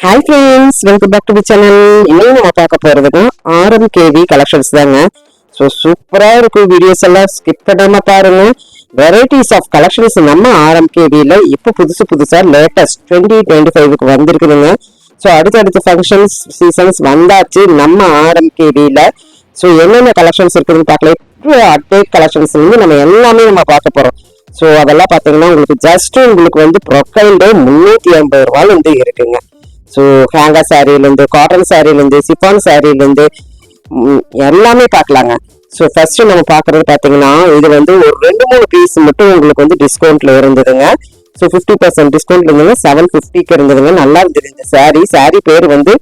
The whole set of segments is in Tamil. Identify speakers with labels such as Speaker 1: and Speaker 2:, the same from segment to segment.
Speaker 1: Hi friends, welcome back to the channel. இன்னும் நம்ம பார்க்க போறதுக்கு ஆர்எம்கேவி கலெக்ஷன்ஸ் தாங்க. ஸோ சூப்பரா இருக்கும். வீடியோஸ் எல்லாம் ஸ்கிப் பண்ணாம பாருங்க. வெரைட்டிஸ் ஆஃப் கலெக்ஷன்ஸ் நம்ம ஆர்எம்கேவில இப்போ புதுசா லேட்டஸ்ட் 2025க்கு வந்திருக்குதுங்க. ஸோ அடுத்தடுத்த ஃபங்க்ஷன்ஸ் சீசன்ஸ் வந்தாச்சு நம்ம ஆர்எம்கேவில. ஸோ என்னென்ன கலெக்ஷன்ஸ் இருக்குதுன்னு பார்க்கல. இப்போ அப்டேட் கலெக்ஷன்ஸ் வந்து நம்ம எல்லாமே நம்ம பார்க்க போறோம். ஸோ அதெல்லாம் பார்த்தீங்கன்னா உங்களுக்கு வந்து ப்ரொஃபைல் 350 ரூபாயில இருந்து இருக்குங்க. ஸோ ஹேங்கர் சாரிலேருந்து, காட்டன் சாரிலேருந்து, சிஃபான் சாரிலேருந்து எல்லாமே பார்க்கலாங்க. ஸோ ஃபர்ஸ்ட் நம்ம பார்க்கறது பார்த்தீங்கன்னா இது வந்து ஒரு 2-3 பீஸ் மட்டும் உங்களுக்கு வந்து டிஸ்கவுண்ட்ல இருந்ததுங்க. ஸோ 50% டிஸ்கவுண்ட்ல இருந்ததுங்க. 750க்கு இருந்ததுங்க. நல்லா இருந்தது இந்த சாரி பேர் வந்து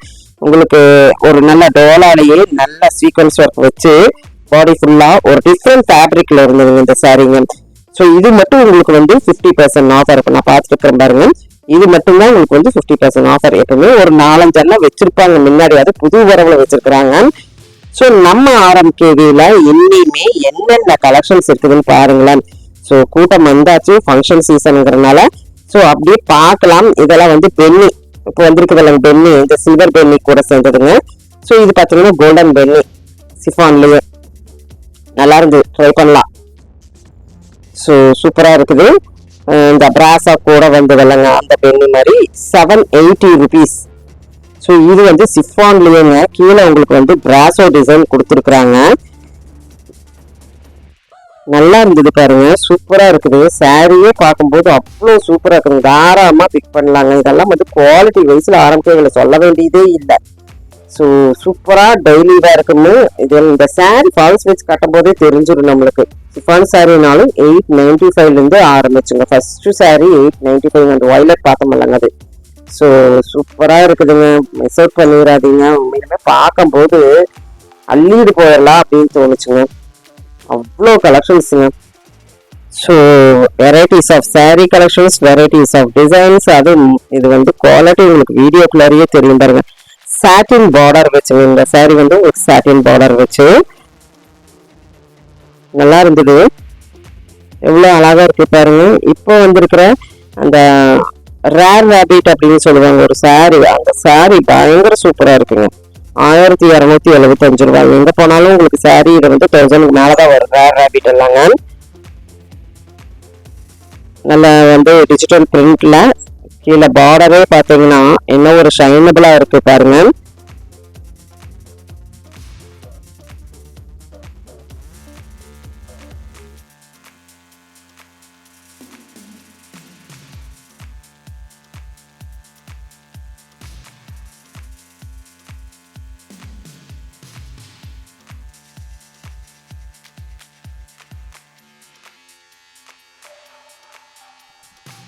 Speaker 1: உங்களுக்கு ஒரு நல்ல டோலாலேயே நல்ல சீக்வன்ஸ் ஒர்க் வச்சு பாடி ஃபுல்லா ஒரு டிஃப்ரெண்ட் ஃபேப்ரிக்ல இருந்ததுங்க இந்த சாரிங்க. ஸோ இது மட்டும் உங்களுக்கு வந்து 50% ஆஃபர் இருக்கும். நான் பார்த்துட்டு இருக்கிறேன் பாருங்க. இது மட்டும்தான் உங்களுக்கு வந்து 50% ஆஃபர். எப்பவுமே ஒரு 4-5 எல்லாம் வச்சிருப்பாங்க முன்னாடி, அது புது வரவுல வச்சிருக்கிறாங்க. ஸோ நம்ம ஆர்எம்கேவில இன்னிமே என்னென்ன கலெக்ஷன்ஸ் இருக்குதுன்னு பாருங்களேன். ஸோ கூட்டம் வந்தாச்சு, ஃபங்க்ஷன் சீசனுங்கிறதுனால. ஸோ அப்படியே பார்க்கலாம். இதெல்லாம் வந்து பென்னி இப்போ வந்திருக்குதுல்ல பென்னி, இந்த சில்வர் பென்னி கூட சேர்ந்ததுங்க. ஸோ இது பார்த்தீங்கன்னா கோல்டன் பென்னி சிஃபான்லயே நல்லா இருந்து ட்ரை பண்ணலாம். ஸோ சூப்பரா இருக்குது. இந்த பிராசா கூட வந்ததில்லைங்க அந்த பெண்ணி மாதிரி 780 ருபீஸ். ஸோ இது வந்து சிஃபான்லயேங்க. கீழே உங்களுக்கு வந்து பிராசோ டிசைன் கொடுத்துருக்குறாங்க. நல்லா இருந்தது பாருங்க, சூப்பரா இருக்குது. சாரியே பார்க்கும்போது அவ்வளோ சூப்பரா இருக்குது. தாராளமா பிக் பண்ணலாங்க. இதெல்லாம் வந்து குவாலிட்டி வைஸ்ல ஆரம்பிக்கல, சொல்ல வேண்டியதே இல்லை. ஸோ சூப்பரா டெய்லி இருக்குன்னு இது இந்த சாரி ஃபால்ஸ் வச்சு கட்டும் போதே தெரிஞ்சிடும் நம்மளுக்கு. சிஃபான் சாரினாலும் 895 இருந்து ஆரம்பிச்சுங்க. ஃபர்ஸ்ட் சாரி 895 அந்த வயலட் பார்த்தோம்லங்க அது. ஸோ சூப்பரா இருக்குதுங்க, மிஸ் அவுட் பண்ணிடாதீங்க. உண்மையுமே பார்க்கும்போது அள்ளிட்டு போயிடலாம் அப்படின்னு தோணுச்சுங்க. அவ்வளோ கலெக்ஷன்ஸுங்க. So varieties of sari collections, varieties of designs. அது இது வந்து குவாலிட்டி உங்களுக்கு வீடியோக்குள்ளாரியே தெரியும் பாருங்க. சாட்டின் பார்டர் வச்சு இந்த சாரி வந்து உங்களுக்கு சாட்டின் பார்டர் வச்சு நல்லா இருந்தது. எவ்வளோ அழகா இருக்கு பாருங்க. இப்போ வந்திருக்கிற அந்த ரேர் ரேபிட் அப்படின்னு சொல்லுவாங்க ஒரு சாரி, அந்த சாரி பயங்கர சூப்பரா இருக்குங்க. 1275 ரூபாய். எங்க போனாலும் உங்களுக்கு சாரி இது வந்து 1000க்கு மேலதான் வரும். ரேர் ரேபிட் எல்லாங்க நல்ல வந்து டிஜிட்டல் பிரிண்ட்ல. கீழே பார்டரே பாத்தீங்கன்னா என்ன ஒரு ஷைனபிளா இருக்கு பாருங்க.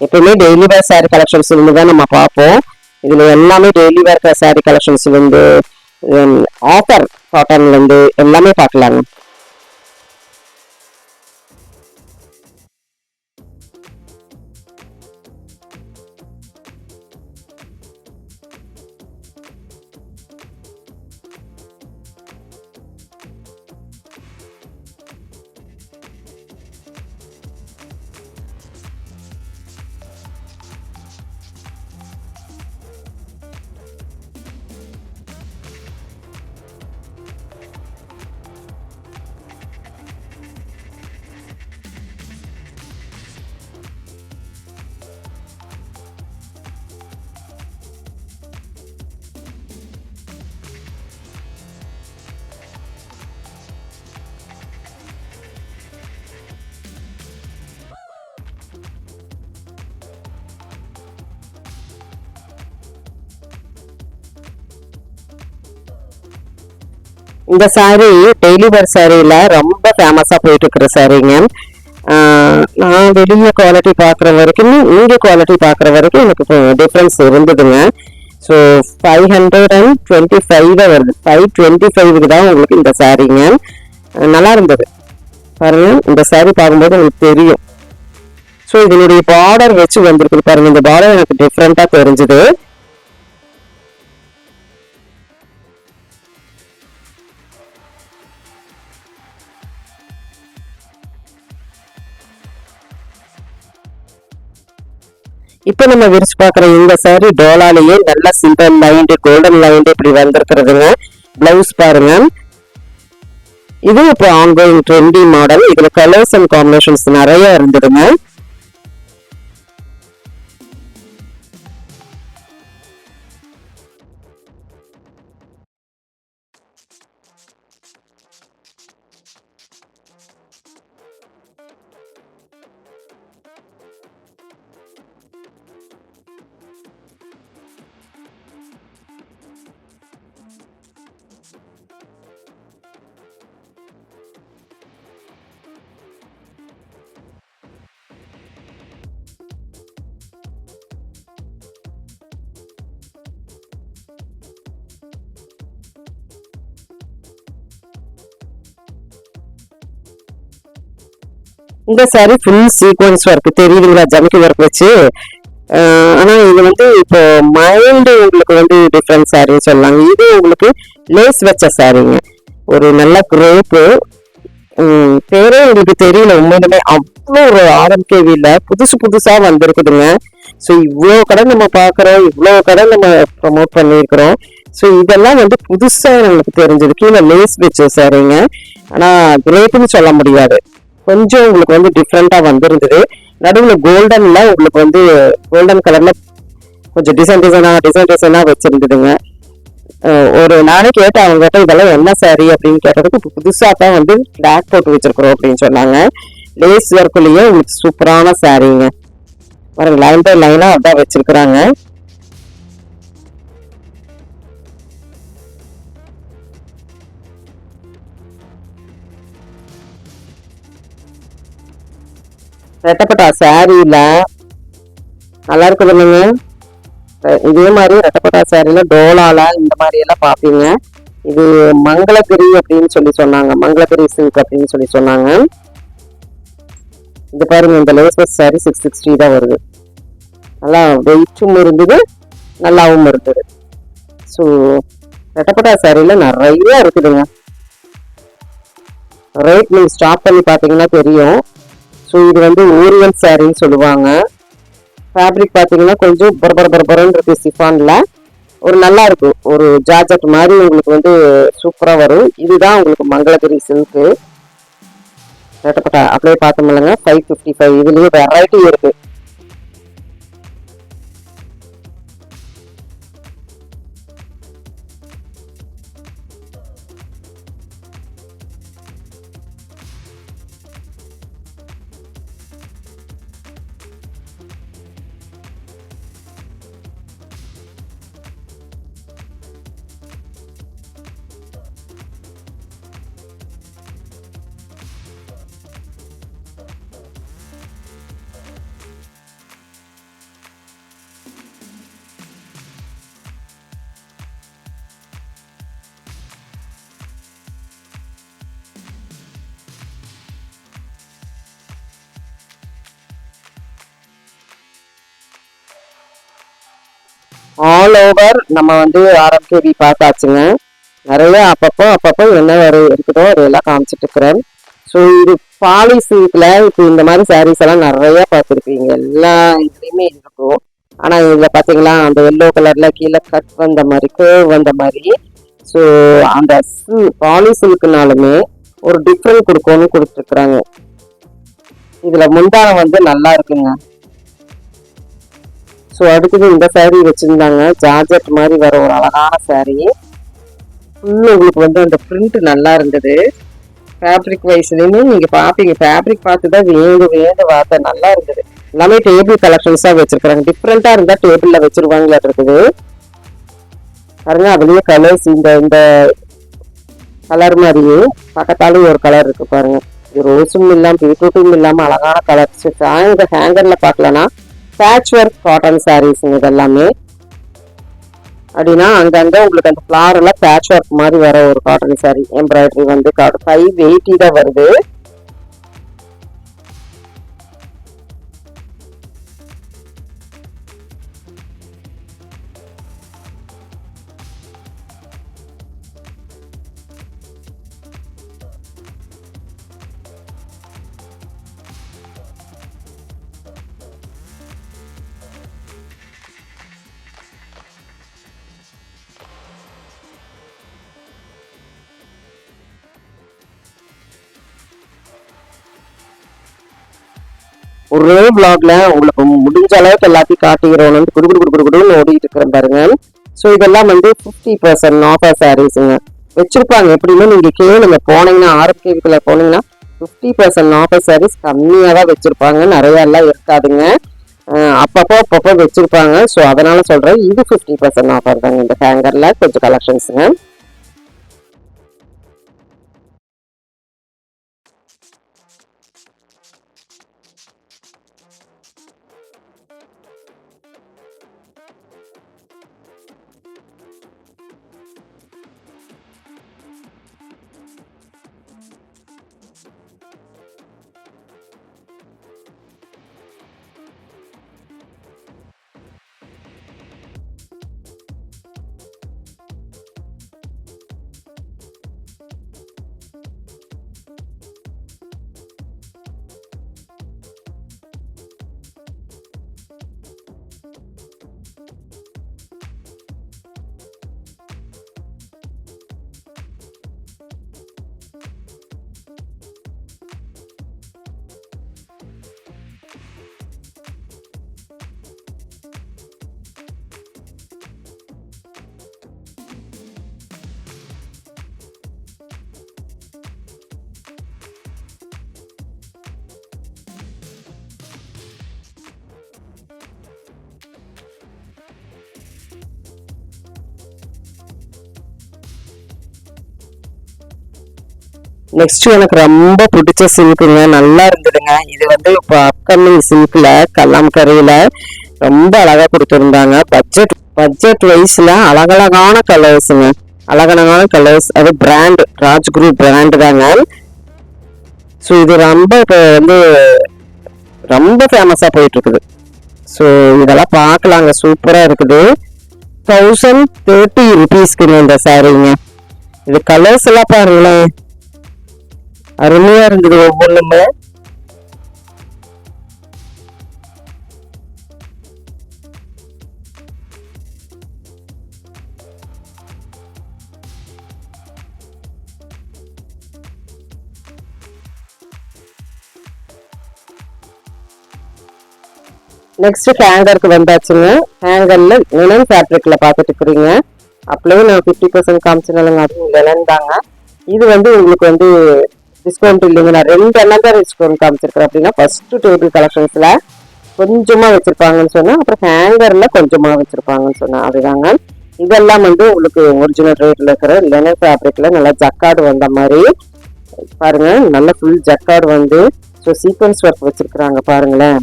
Speaker 1: எப்பவுமே டெய்லி வேர் சாரி கலெக்ஷன்ஸ் தான் நம்ம பார்ப்போம். இதுல எல்லாமே டெய்லி வேர் சாரி கலெக்ஷன்ஸ் வந்து ஆஃபர் காட்டன்ல இருந்து எல்லாமே பார்க்கலாங்க. இந்த சாரி டெய்லி வேர் சாரியில ரொம்ப ஃபேமஸா போயிட்டு இருக்கிற சாரிங்க. நான் வெளிய குவாலிட்டி பார்க்குற வரைக்கும் இங்கே குவாலிட்டி பார்க்குற வரைக்கும் எனக்கு டிஃப்ரென்ஸ் இருந்ததுங்க. ஸோ 525 வருது. 525க்கு தான் உங்களுக்கு இந்த சாரிங்க. நல்லா இருந்தது பாருங்க. இந்த சாரி பார்க்கும்போது உங்களுக்கு தெரியும். ஸோ இதனுடைய பார்டர் வச்சு வந்திருக்குது பாருங்க. இந்த பார்டர் எனக்கு டிஃப்ரெண்டா தெரிஞ்சுது. இப்போ இப்ப நம்ம விரிச்சு பாக்குற இந்த சாரி டோலாலேயே நல்லா சில்வர் லைன் கோல்டன் லைன் இப்படி வந்திருக்கிறதுங்க. பிளவுஸ் பாருங்க. இது இப்போ ஆன்கோயிங் ட்ரெண்டி மாடல். இதுல கலர்ஸ் அண்ட் காம்பினேஷன்ஸ் நிறைய இருந்ததுங்க. இந்த சாரி ஃபுல் சீக்வன்ஸ் ஒர்க் தெரியுதுங்களா, ஜமிக்கி ஒர்க் வச்சு. ஆனா இது வந்து இப்போ மைல்டு உங்களுக்கு வந்து டிஃப்ரெண்ட் சாரின்னு சொல்லலாங்க. இது உங்களுக்கு லேஸ் வச்ச சாரிங்க. ஒரு நல்ல குரேப்பு. பேரே உங்களுக்கு தெரியல உண்மையிலுமே. அவ்வளோ ஒரு ஆர்எம்கேவில புதுசு புதுசா வந்திருக்குதுங்க. ஸோ இவ்வளோ கடை நம்ம பார்க்குறோம், இவ்வளோ கடை நம்ம ப்ரமோட் பண்ணியிருக்கிறோம். ஸோ இதெல்லாம் வந்து புதுசா நம்மளுக்கு தெரிஞ்சது. கீழே லேஸ் வச்ச சாரிங்க. ஆனா கிரேப்புன்னு சொல்ல முடியாது, கொஞ்சம் உங்களுக்கு வந்து டிஃப்ரெண்டா வந்திருந்தது. நடுவுல கோல்டன்ல உங்களுக்கு வந்து கோல்டன் கலர்ல கொஞ்சம் டிசைனா வச்சிருந்ததுங்க. ஒரு நானே கேட்டேன் அவங்க கிட்ட, இதெல்லாம் என்ன சாரி அப்படின்னு கேட்டதுக்கு புதுசா தான் வந்து பிளாக் போட்டு வச்சிருக்கிறோம் அப்படின்னு சொன்னாங்க. லேஸ் ஒர்க்குலயே உங்களுக்கு சூப்பரான சாரிங்க. பாருங்க, லைன் பை லைனா அதான் வச்சிருக்கிறாங்க. ரெட்டப்பட்டா சாரியில நல்லா இருக்குது இல்லைங்க. இதே மாதிரி ரெட்டப்பட்டா சாரியில டோலால இந்த மாதிரி எல்லாம் பாப்பீங்க. இது மங்களகிரி அப்படின்னு சொல்லி சொன்னாங்க, மங்களகிரி சில்க் அப்படின்னு சொல்லி சொன்னாங்க. இது பாருங்க, இந்த லேசஸ் சாரி 660 தான் வருது. நல்லா வெயிட்டும் இருந்தது, நல்லாவும் இருந்தது. ஸோ ரெட்டப்பட்டா சாரியில நிறைய இருக்குதுங்க. ரேட் நீங்க ஸ்டாப் பண்ணி பார்த்தீங்கன்னா தெரியும். ஸோ இது வந்து ஓரியல் சாரின்னு சொல்லுவாங்க. ஃபேப்ரிக் பார்த்தீங்கன்னா கொஞ்சம் பரபரன்னு இருக்கு. சிஃபான்ல ஒரு நல்லா இருக்கும், ஒரு ஜார்ஜெட் மாதிரி உங்களுக்கு வந்து சூப்பரா வரும். இதுதான் உங்களுக்கு மங்களகிரி சில்க்கு. ரெட்டப்பட்டா அப்படியே பார்த்தோம்லங்க 555. இதுலயே வெரைட்டி இருக்கு. ஆல் ஓவர் நம்ம வந்து ஆர்எம்கேவி பார்த்தாச்சுங்க. நிறைய அப்பப்போ என்ன இருக்குதோ அதையெல்லாம் காமிச்சிட்டு இருக்கிறேன். ஸோ இது பாலி சில்க்ல இப்போ இந்த மாதிரி சாரீஸ் எல்லாம் நிறைய பார்த்துருப்பீங்க, எல்லா இதுலேயுமே இருக்கும். ஆனால் இதில் பார்த்தீங்களா, அந்த எல்லோ கலர்ல கீழே கட் வந்த மாதிரி, கேர்வ் வந்த மாதிரி. ஸோ அந்த பாலி சில்க்னாலுமே ஒரு டிஃப்ரெண்ட் கொடுக்கணும்னு கொடுத்துருக்குறாங்க. இதுல முந்தானம் வந்து நல்லா இருக்குங்க. ஸோ அடுத்தது இந்த சாரீ வச்சிருந்தாங்க, ஜார்ஜெட் மாதிரி வர ஒரு அழகான சாரீ. ஃபுல்லு உங்களுக்கு வந்து அந்த பிரிண்ட் நல்லா இருந்தது. ஃபேப்ரிக் வைஸ்லையுமே நீங்க பாப்பீங்க, ஃபேப்ரிக் பார்த்து தான் வேந்து வார்த்தை நல்லா இருந்தது. எல்லாமே டேபிள் கலெக்ஷன்ஸா வச்சிருக்காங்க. டிஃப்ரெண்டா இருந்தா டேபிள்ல வச்சிருவாங்களா இருக்குது பாருங்க. அதுலயே கலர்ஸ் இந்த கலர் மாதிரியே பக்கத்தாலும் ஒரு கலர் இருக்கு பாருங்க. இது ரோஸும் இல்லாம பீட்ரூட்டும் இல்லாம அழகான கலர்ஸ். ஹேங்கர்ல பார்க்கலன்னா பேட்ச் ஒர்க் காட்டன் சாரீஸ் இதெல்லாமே. அப்படின்னா அங்கங்க உங்களுக்கு அந்த ஃபிளார் எல்லாம் பேட்ச் ஒர்க் மாதிரி வர ஒரு காட்டன் சாரீ. எம்ப்ராய்டரி வந்து 580 தான் வருது. ஒரே vlogல உங்களுக்கு முடிஞ்ச அளவுக்கு எல்லாத்தையும் காட்டிக்கிறோம்னு குடு குடு குடு குடு குடுன்னு ஓடிட்டு இருக்கிறேன் பாருங்க. ஸோ இதெல்லாம் வந்து 50% ஆஃபர் சாரீஸுங்க வச்சிருப்பாங்க. எப்படின்னா நீங்க கேளுங்க, போனீங்கன்னா ஆர்கேவிக்குள்ள போனீங்கன்னா 50% ஆஃபர் சாரீஸ் கம்மியாக தான் வச்சிருப்பாங்க, நிறைய எல்லாம் இருக்காதுங்க. அப்பப்போ வச்சிருப்பாங்க. ஸோ அதனால சொல்றேன், இது 50% ஆஃபர் தாங்க இந்த ஹேங்கர்ல கொஞ்சம் கலெக்ஷன்ஸுங்க. நெக்ஸ்ட் எனக்கு ரொம்ப பிடிச்ச சில்க்குங்க, நல்லா இருந்ததுங்க. இது வந்து இப்போ அப்கமிங் சில்க்ல கல்லாம்கரையில ரொம்ப அழகா கொடுத்துருந்தாங்க. பட்ஜெட் வைஸ்ல அழகழகான கலர்ஸுங்க, அழகழகான கலர்ஸ். அது பிராண்ட் ராஜ்குரு பிராண்ட் தாங்க. ஸோ இது ரொம்ப இப்போ வந்து ரொம்ப ஃபேமஸா போயிட்டு இருக்குது. ஸோ இதெல்லாம் பார்க்கலாங்க, சூப்பரா இருக்குது. 1030 rupeesக்குங்க இந்த சாரீங்க. இது கலர்ஸ் எல்லாம் பாருங்களேன், அருமையா இருந்தது ஒவ்வொன்றுமே. நெக்ஸ்ட் ஹேங்கருக்கு வந்தாச்சுங்க. ஹேங்கர்ல லினன் ஃபேப்ரிக்ல பார்த்துட்டு இருக்கிறீங்க. அப்படியே நான் 50% காமிச்சினாலுங்க, அதுவும் லினன் தாங்க. இது வந்து உங்களுக்கு வந்து டிஸ்கவுண்ட் இல்லைங்க, நான் 2 எண்ணம் தான் டிஸ்கவுண்ட் காமிச்சிருக்கிறேன். அப்படின்னா ஃபர்ஸ்ட் டேபிள் கலெக்ஷன்ஸ்ல கொஞ்சமா வச்சிருப்பாங்கன்னு சொன்னா, அப்புறம் ஹேங்கர்ல கொஞ்சமா வச்சிருப்பாங்கன்னு சொன்னா, அதுதாங்க. இதெல்லாம் வந்து உங்களுக்கு ஒரிஜினல் ரேட்ல இருக்கிற லினன் ஃபேப்ரிக்ல நல்லா ஜக்கார்டு வந்த மாதிரி பாருங்க, நல்ல ஃபுல் ஜக்கார்டு வந்து ஸோ சீக்வன்ஸ் ஒர்க் வச்சிருக்கிறாங்க பாருங்களேன்.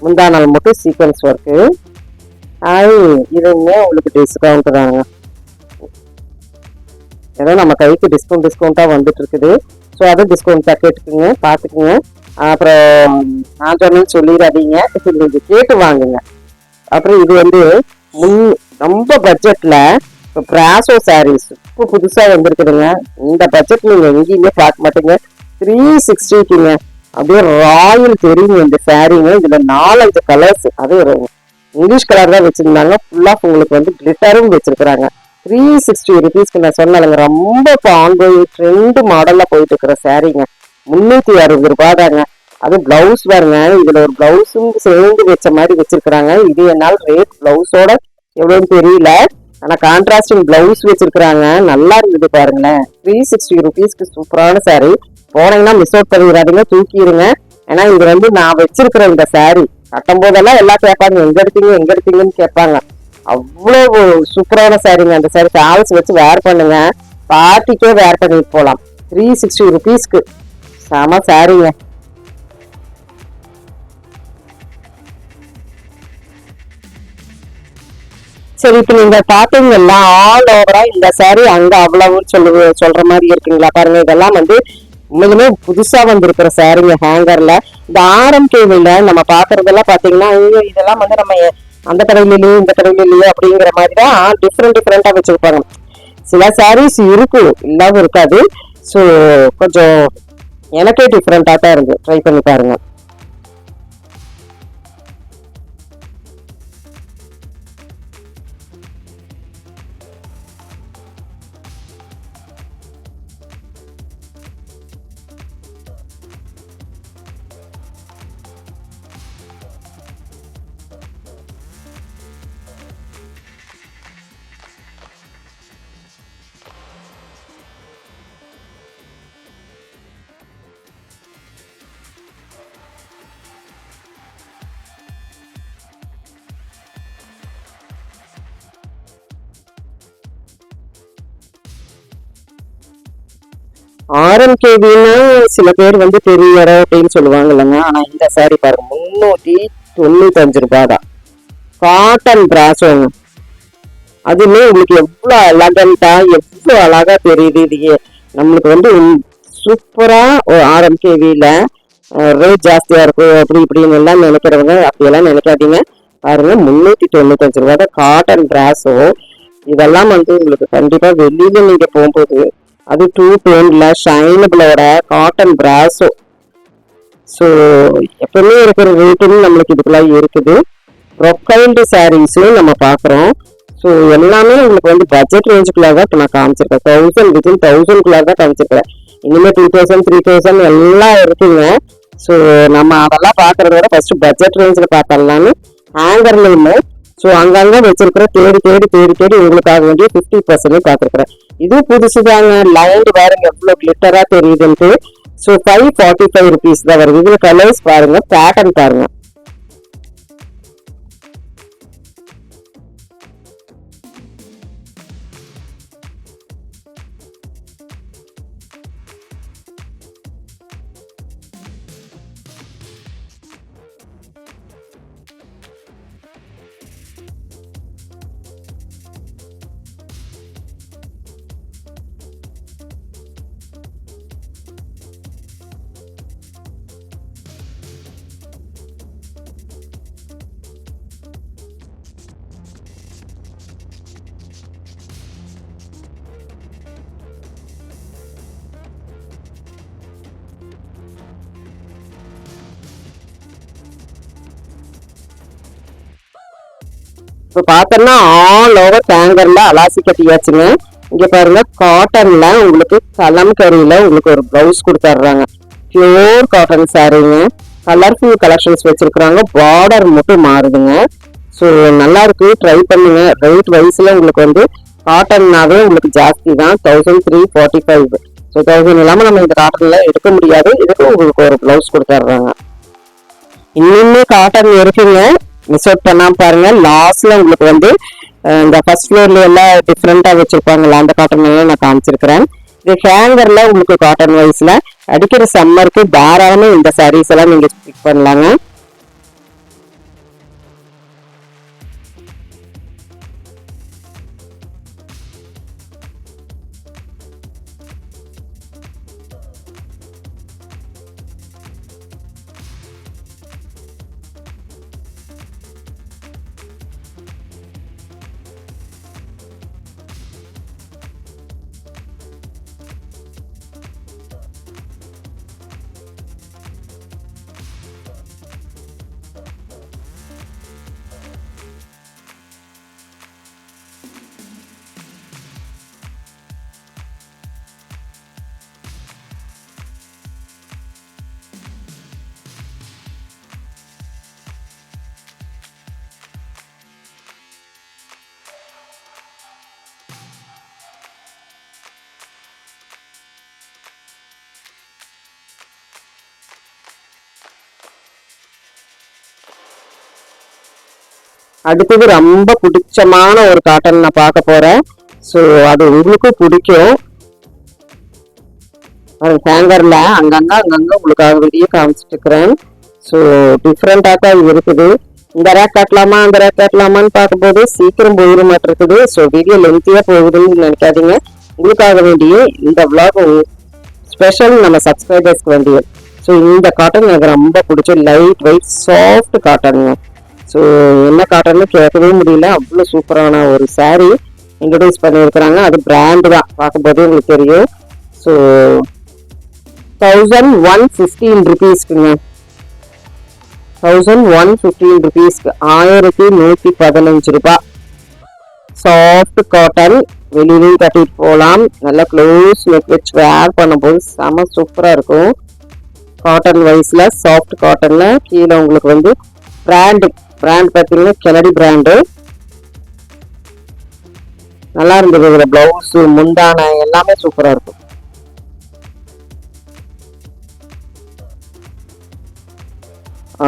Speaker 1: முந்தா நாள் மட்டும் சீக்வன்ஸ் ஒர்க்கு. இதுவுமே உங்களுக்கு டிஸ்கவுண்ட் தாங்க, ஏதோ நம்ம கைக்கு டிஸ்கவுண்டா வந்துட்டு இருக்குது. ஸோ அதை டிஸ்கவுண்டா கேட்டுக்குங்க, பார்த்துக்குங்க. அப்புறம் நான் சொன்னேன்னு சொல்லிடாதீங்க, நீங்க கேட்டு வாங்குங்க. அப்புறம் இது வந்து ரொம்ப பட்ஜெட்ல இப்போ பிராசோ சாரீஸ் இப்போ புதுசா வந்திருக்குதுங்க. இந்த பட்ஜெட் நீங்க எங்கேயுமே பார்க்க மாட்டீங்க. 360க்குங்க, அப்படியே ராயல் தெரியுங்க இந்த சாரீங்க. இதுல 4-5 கலர்ஸ், அது ஒரு இங்கிலீஷ் கலர் தான் வச்சிருந்தாங்க. ஃபுல்லா உங்களுக்கு வந்து கிளிட்டரும் வச்சிருக்கிறாங்க. 360 rupeesக்கு நான் சொன்னாலுங்க, ரொம்ப இப்போ ஆன்கோயிங் ட்ரெண்ட் மாடல்ல போயிட்டு இருக்கிற சாரீங்க. 360 ரூபாய் தாங்க. அது பிளவுஸ் பாருங்க, இதுல ஒரு பிளவுஸும் சேர்ந்து வச்ச மாதிரி வச்சிருக்கிறாங்க. இது என்னால் ரேட் பிளவுஸோட எவ்வளவுன்னு தெரியல, ஆனா கான்ட்ராஸ்டிங் பிளவுஸ் வச்சிருக்கிறாங்க. நல்லா இருக்குது பாருங்களேன். 360 rupeesக்கு சூப்பரான சாரீ. போனீங்கன்னா மிஸ் அவுட் பண்ணிடாதீங்க, தூக்கிடுங்க. ஏன்னா இது வந்து நான் வச்சிருக்கிற இந்த சாரீ கட்டும் போதெல்லாம் எல்லாம் கேட்பாங்க, எங்க எடுத்தீங்கன்னு கேட்பாங்க. அவ்வளவு சூப்பரான சாரீங்க. அந்த சாரீ ஃபால்ஸ் வச்சு வேர் பண்ணுங்க, பார்ட்டிக்கே வேர் பண்ணிட்டு போகலாம். 360 rupeesக்கு செம சாரீங்க. சரி, இப்ப நீங்க பாத்தீங்கன்னா ஆல் ஓவரா இந்த சாரீ அங்க அவ்வளவு சொல்ற மாதிரி இருக்குங்களா பாருங்க. இதெல்லாம் வந்து உண்மையுமே புதுசா வந்திருக்கிற சாரீங்க ஹேங்கர்ல. இந்த ஆர்எம்கேவில நம்ம பாக்குறதெல்லாம் பாத்தீங்கன்னா, இதெல்லாம் வந்து நம்ம அந்த கடையிலயோ இந்த கடையிலயோ அப்படிங்கிற மாதிரிதான் டிஃப்ரெண்டா வச்சிருப்பாங்க. சில சாரீஸ் இருக்கும், இல்லாம இருக்காது. ஸோ கொஞ்சம் எனக்கே டிஃப்ரெண்டா தான் இருக்கு, ட்ரை பண்ணி பாருங்க. ஆர்எம்கேவின்னா சில பேர் வந்து பெரிய அப்படின்னு சொல்லுவாங்க இல்லைங்க. ஆனா இந்த சாரி பாருங்க 395 தான். காட்டன் பிராசோங்க. அதுமே உங்களுக்கு எவ்வளவு அழகண்டா எவ்வளவு அழகா தெரியுது. இது நம்மளுக்கு வந்து சூப்பரா ஆர்எம்கேவில ரேட் ஜாஸ்தியா இருக்கும் அப்படி இப்படின்னு எல்லாம் நினைக்கிறவங்க அப்படியெல்லாம் நினைக்காதீங்க. பாருங்க 395 தான் காட்டன் பிராசோ. இதெல்லாம் வந்து உங்களுக்கு கண்டிப்பா வெளியில நீங்க போகும்போது அது 2 டோன்ல ஷைனபிளோட காட்டன் பிராசோ. ஸோ எப்பவுமே இருக்கிற ரேட்டுன்னு நம்மளுக்கு இதுக்குலாம் இருக்குது. ப்ரொக்கைல்டு சாரீஸும் நம்ம பார்க்குறோம். ஸோ எல்லாமே உங்களுக்கு வந்து பட்ஜெட் ரேஞ்சுக்குள்ளே தான் இப்போ நான் காமிச்சிருக்கேன். 1000 தான் காமிச்சிருக்கேன். இனிமேல் 2000 3000 எல்லாம் இருக்குங்க. ஸோ நம்ம அதெல்லாம் பார்க்கறத விட ஃபர்ஸ்ட் பட்ஜெட் ரேஞ்சில் பார்த்தலாம்னு ஹேங்கர்ல இல்லை. ஸோ அங்கங்கே வச்சிருக்கிற தேடி தேடி தேடி தேடி உங்களுக்காக வேண்டிய 50% பார்த்துருக்குறேன். இது புதுசுதாங்க. லைன் பாருங்க எவ்வளோ கிளிட்டரா தெரியுதுன்ட்டு. ஸோ 545 rupees தான் வருது. இதுல கலர்ஸ் பாருங்க, பேட்டர்ன் பாருங்க. இப்போ பார்த்தோம்னா ஆல் ஓவர் ஹேங்கர்ல அலாசி கட்டியாச்சுங்க. இங்க பாருங்க காட்டன்ல உங்களுக்கு கலம்கரியில உங்களுக்கு ஒரு பிளவுஸ் கொடுத்துட்றாங்க. பியூர் காட்டன் சாரீங்க. கலர்ஃபுல் கலெக்ஷன்ஸ் வச்சிருக்கிறாங்க. பார்டர் மட்டும் மாறுதுங்க. ஸோ நல்லா இருக்கு, ட்ரை பண்ணுங்க. ரேட் வைஸ்ல உங்களுக்கு வந்து காட்டன்னாவே உங்களுக்கு ஜாஸ்தி தான். 1345. ஸோ 1000 இல்லாம நம்ம இந்த காட்டன்ல எடுக்க முடியாது. இதுக்கு உங்களுக்கு ஒரு பிளவுஸ் கொடுத்துட்றாங்க. இன்னுமே காட்டன் இருக்குங்க, மிஸ் அவுட் பண்ணாம பாருங்க. லாஸ்ட்ல உங்களுக்கு வந்து இந்த ஃபர்ஸ்ட் ஃப்ளோர்ல எல்லாம் டிஃப்ரெண்டா வச்சிருப்பாங்கல்ல, அந்த காட்டன் எல்லாம் நான் காமிச்சிருக்கிறேன். இது ஹேங்கர்ல உங்களுக்கு காட்டன் வைஸ்ல அடிக்கிற சம்மருக்கு தாராளமா இந்த சாரீஸ் எல்லாம் நீங்க பிக் பண்ணலாங்க. அடுத்தது ரொம்ப பிடிச்சமான ஒரு காட்டன் நான் பார்க்க போறேன். ஸோ அது உங்களுக்கும் பிடிக்கும். ஹேங்கர்ல அங்கங்க உங்களுக்காக வெளியே காமிச்சிட்டு இருக்கிறேன். ஸோ டிஃப்ரெண்டாக தான் இருக்குது. இந்த ரேக் காட்டலாமா அந்த ரேக் காட்டலாமான்னு பார்க்கும்போது சீக்கிரம் போயிட மாட்டிருக்குது. ஸோ வீடியோ லென்த்தியா போகுதுன்னு நினைக்காதீங்க. உங்களுக்காக வேண்டிய இந்த விளாக் ஸ்பெஷல் நம்ம சப்ஸ்கிரைபர்ஸ்க்கு வேண்டிய. ஸோ இந்த காட்டன் எனக்கு ரொம்ப பிடிச்ச லைட் வெயிட் சாஃப்ட் காட்டனுங்க. ஸோ என்ன காட்டன்னு கேட்கவே முடியல, அவ்வளோ சூப்பரான ஒரு சாரீ இன்ட்ரடியூஸ் பண்ணியிருக்கிறாங்க. அது பிராண்டு தான், பார்க்கும்போது உங்களுக்கு தெரியும். ஸோ 1115 rupeesக்குங்க. 1115 rupeesக்கு 1115 ரூபாய். சாஃப்ட் காட்டன், வெளியிலையும் கட்டிட்டு போகலாம். நல்லா க்ளோஸ் நெக் வச்சு வேர் பண்ணும்போது செம சூப்பராக இருக்கும். காட்டன் வைஸ்ல சாஃப்ட் காட்டன்ல கீழே உங்களுக்கு வந்து பிராண்ட் பார்த்தீங்கன்னா கெனடி பிராண்டு. நல்லா இருந்தது. இதுல பிளவுஸ் முந்தான எல்லாமே சூப்பரா இருக்கும்.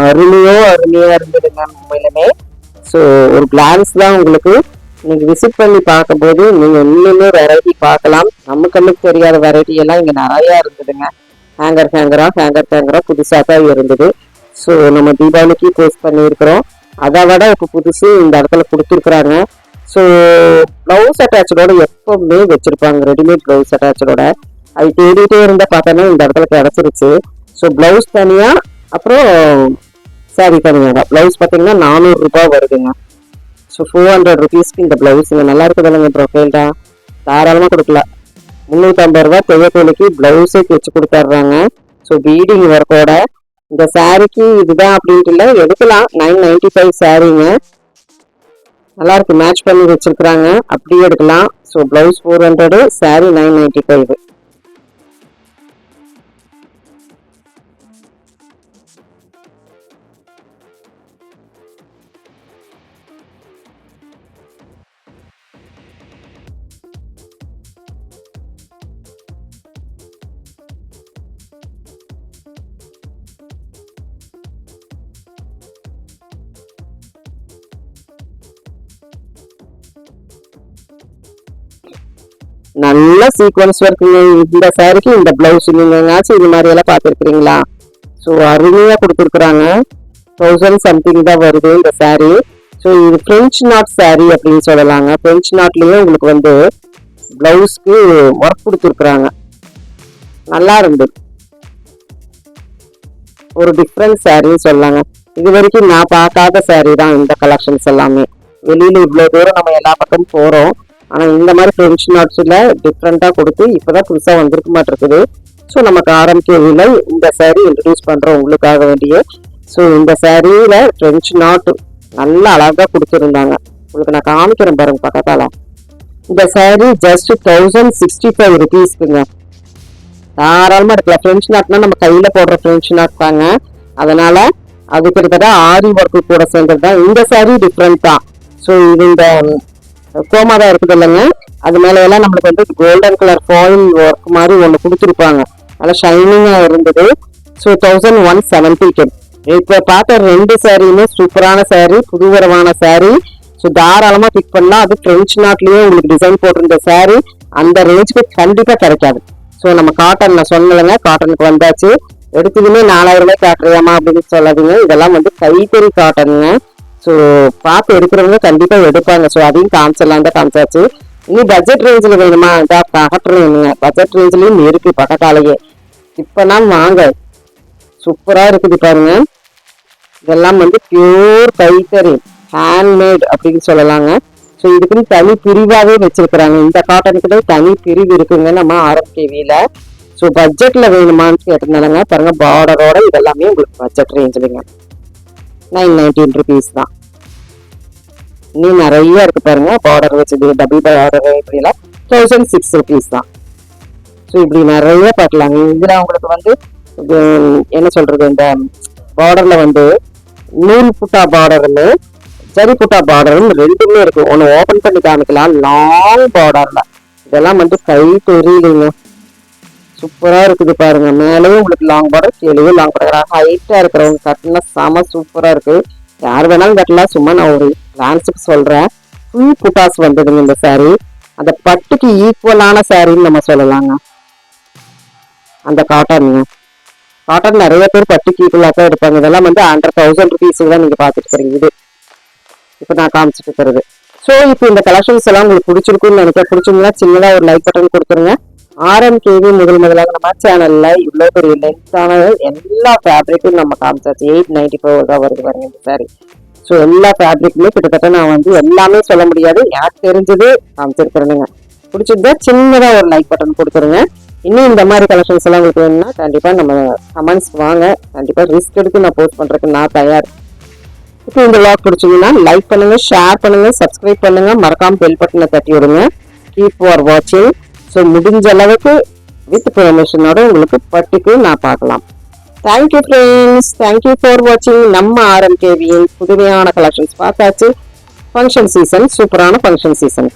Speaker 1: அருமையா இருந்ததுங்க உண்மையிலுமே. ஸோ ஒரு கிளான்ஸ் தான் உங்களுக்கு நீங்க விசிட் பண்ணி பார்க்கும்போது நீங்க இன்னுமே வெரைட்டி பார்க்கலாம். நம்ம கண்ணுக்கு தெரியாத வெரைட்டி எல்லாம் இங்க நிறைய இருந்ததுங்க. ஹேங்கரா புதுசா தான் இருந்தது. ஸோ நம்ம தீபாவளிக்கு போஸ்ட் பண்ணியிருக்கிறோம். அதை விட இப்போ புதுசு இந்த இடத்துல கொடுத்துருக்குறாங்க. ஸோ ப்ளவுஸ் அட்டாச்சோட எப்பவுமே வச்சிருப்பாங்க, ரெடிமேட் ப்ளவுஸ் அட்டாச்சோட. அது தேடிட்டே இருந்தா பார்த்தோன்னா இந்த இடத்துல கிடைச்சிருச்சு. ஸோ ப்ளவுஸ் தனியா, அப்புறம் சாரி தனியாக. ப்ளவுஸ் பார்த்தீங்கன்னா 400 ரூபாய் வருதுங்க. ஸோ 400 ருபீஸ்க்கு இந்த ப்ளவுஸுங்க நல்லா இருக்குதுல்லங்க. ப்ரொஃபைல்டா தாராளமாக கொடுக்கல. 350 ரூபா தெய்வத்தோலிக்கு ப்ளவுஸே தைச்சு கொடுத்துட்றாங்க. ஸோ பீடிங் ஒர்க்கோட இந்த சாரிக்கு இதுதான் அப்படின்ட்டு இல்லை, எடுக்கலாம். 995 சாரீங்க, நல்லா இருக்கு, மேட்ச் பண்ணி வச்சிருக்கிறாங்க, அப்படியே எடுக்கலாம். So blouse 400, sorry 995. நல்ல சீக்வன்ஸ் ஒர்க்குங்க இந்த சாரிக்கு. இந்த பிளவுஸ் நீங்களாச்சும் இது மாதிரி எல்லாம் பார்த்துருக்குறீங்களா? ஸோ அருமையா கொடுத்துருக்குறாங்க. 1000 சம்திங் தான் வருது இந்த சாரி. ஸோ இது பிரெஞ்சு நாட் சாரி அப்படின்னு சொல்லலாங்க. பிரெஞ்சு நாட்லயே உங்களுக்கு வந்து பிளவுஸ்க்கு ஒர்க் கொடுத்துருக்குறாங்க, நல்லா இருந்தது. ஒரு டிஃப்ரெண்ட் சாரின்னு சொல்லலாங்க. இது வரைக்கும் நான் பார்க்காத சாரி தான் இந்த கலெக்ஷன்ஸ் எல்லாமே. வெளியில இவ்வளோ தூரம் நம்ம எல்லா பக்கமும் போறோம், ஆனா இந்த மாதிரி பிரெஞ்சு நாட்ஸ்ல டிஃப்ரெண்டா கொடுத்து இப்பதான் புதுசா வந்திருக்க மாட்டிருக்குது. ஸோ நமக்கு ஆரம்பிக்கவில்லை இந்த சாரி இன்ட்ரடியூஸ் பண்றோம் உங்களுக்காக வேண்டிய. ஸோ இந்த சாரியில பிரெஞ்சு நாட் நல்லா அழகா கொடுத்துருந்தாங்க. உங்களுக்கு நான் காமிக்கிறேன் பாருங்க பக்கத்தால. இந்த சாரி ஜஸ்ட் 1065 ருபீஸ்க்குங்க, தாராளமா இருக்கலாம். பிரெஞ்சு நாட்னா நம்ம கையில போடுற பிரெஞ்சு நாட் தாங்க, அதனால அது கிட்டத்தட்ட ஆரி ஒர்க்கு கூட சேர்ந்தது தான். இந்த சாரி டிஃப்ரெண்ட் தான். ஸோ இது இந்த கோமாதான் இருக்குது இல்லைங்க, அது மேல எல்லாம் நம்மளுக்கு வந்து கோல்டன் கலர் ஃபாயில் ஒர்க் மாதிரி ஒன்று கொடுத்துருப்பாங்க, நல்லா ஷைனிங்கா இருந்தது. ஸோ 1170. இப்போ பார்த்த 2 சாரியுமே சூப்பரான சாரி, புதுவரவான சாரி. ஸோ தாராளமா பிக் பண்ணலாம். அது பிரெஞ்சு நாட்லயே உங்களுக்கு டிசைன் போட்டிருந்த சாரி அந்த ரேஞ்சுக்கு கண்டிப்பா கிடைக்காது. ஸோ நம்ம காட்டன் நான் சொன்னலைங்க, காட்டனுக்கு வந்தாச்சு. எடுத்ததுமே 4000 ரூபாய் காட்டுறியாமா அப்படின்னு சொல்லாதீங்க, இதெல்லாம் வந்து கைத்தறி காட்டனுங்க. ஸோ பார்த்து எடுக்கிறவங்க கண்டிப்பா எடுப்பாங்க. ஸோ அதையும் காமிச்சிடலாம் தான் காமிச்சாச்சு. இனி பட்ஜெட் ரேஞ்சில் வேணுமா? இதா பகட்டுறேங்க, பட்ஜெட் ரேஞ்சிலையும் இருக்கு பக்கத்தாலேயே. இப்பனா வாங்க, சூப்பரா இருக்குது பாருங்க. இதெல்லாம் வந்து பியூர் கைத்தறி ஹேண்ட்மேட் அப்படின்னு சொல்லலாங்க. ஸோ இதுக்குன்னு தனி பிரிவாகவே வச்சிருக்கிறாங்க. இந்த காட்டனுக்கு தனி பிரிவு இருக்குங்க நம்ம ஆர்எம்கேவியில. ஸோ பட்ஜெட்ல வேணுமான்னு கேட்டிருந்தாங்க பாருங்க. பார்டரோட இதெல்லாமே உங்களுக்கு பட்ஜெட் ரேஞ்சிலுங்க, 919 ருபீஸ் தான். இன்னும் நிறைய இருக்கு பாருங்க, பார்டர் வச்சது, டபுள் பார்டர், இப்படி எல்லாம் 1006 ருபீஸ் தான். ஸோ இப்படி நிறைய பார்க்கலாங்க. இதுல உங்களுக்கு வந்து என்ன சொல்றது, இந்த பார்டர்ல வந்து நூல் புட்டா பார்டர்ல ஜரி புட்டா பார்டர்னு ரெண்டுமே இருக்கு. ஒன்னு ஓபன் பண்ணி காமிக்கலாம், லாங் பார்டர்ல. இதெல்லாம் வந்து கை தெரியலைங்க, சூப்பரா இருக்குது பாருங்க. மேலேயும் உங்களுக்கு லாங் பார்டர், கீழேயும் லாங் பார்டர். ஹைட்டா இருக்கிறவங்க கட்டினா செம சூப்பரா இருக்கு. யார் வேணாலும் கட்டலாம், சும்மா நான் ஒரு கிளான்ஸுக்கு சொல்றேன். ஃபுல் புட்டாஸ் வந்ததுங்க இந்த சாரி. அந்த பட்டுக்கு ஈக்குவலான சாரின்னு நம்ம சொல்லலாங்க. அந்த காட்டனுங்க, காட்டன் நிறைய பேர் பட்டுக்கு ஈக்குவலா தான் எடுப்பாங்க. இதெல்லாம் வந்து அண்டர் 1000 ருபீஸ் தான் நீங்க பாத்துட்டு இருக்கிறீங்க. இது இப்ப நான் காமிச்சிட்டு இருக்கிறது. ஸோ இப்போ இந்த கலெக்ஷன்ஸ் எல்லாம் உங்களுக்கு பிடிச்சிருக்குன்னு நினைக்கிறேன். பிடிச்சிருந்தா சின்னதா ஒரு லைக் பட்டன் கொடுத்துருங்க. ஆர்எம்கேவி முதலாக நம்ம சேனல்ல இவ்வளவு பெரிய லென்த்தான எல்லா ஃபேப்ரிக்கும் நம்ம காமிச்சாச்சு. 894 தான் வருது பாருங்க இந்த சாரி. ஸோ எல்லா ஃபேப்ரிக்குமே கிட்டத்தட்ட நான் வந்து எல்லாமே சொல்ல முடியாது, எனக்கு தெரிஞ்சது காமிச்சிருக்கிறேனுங்க. பிடிச்சிருந்தா சின்னதா ஒரு லைக் பட்டன் கொடுத்துருங்க. இன்னும் இந்த மாதிரி கலெக்ஷன்ஸ் எல்லாம் உங்களுக்கு வேணும்னா கண்டிப்பா நம்ம கமெண்ட்ஸ் வாங்க, கண்டிப்பா ரிஸ்க் எடுத்து நான் போஸ்ட் பண்றதுக்கு நான் தயார். இப்போ இந்த vlog பிடிச்சிங்கன்னா லைக் பண்ணுங்க, ஷேர் பண்ணுங்க, சப்ஸ்கிரைப் பண்ணுங்க, மறக்காம பெல் பட்டனை தட்டி விடுங்க. கீப் ஃபார் வாட்சிங். ஸோ முடிஞ்ச அளவுக்கு வித் பெர்மிஷனோட உங்களுக்கு பட்டுக்கு நான் பார்க்கலாம். தேங்க்யூ ஃப்ரெண்ட்ஸ், தேங்க்யூ ஃபார் வாட்சிங். நம்ம ஆர்எம்கேவியின் புதுமையான கலெக்ஷன்ஸ் பார்த்தாச்சு. ஃபங்க்ஷன் சீசன், சூப்பரான ஃபங்க்ஷன் சீசனுக்கு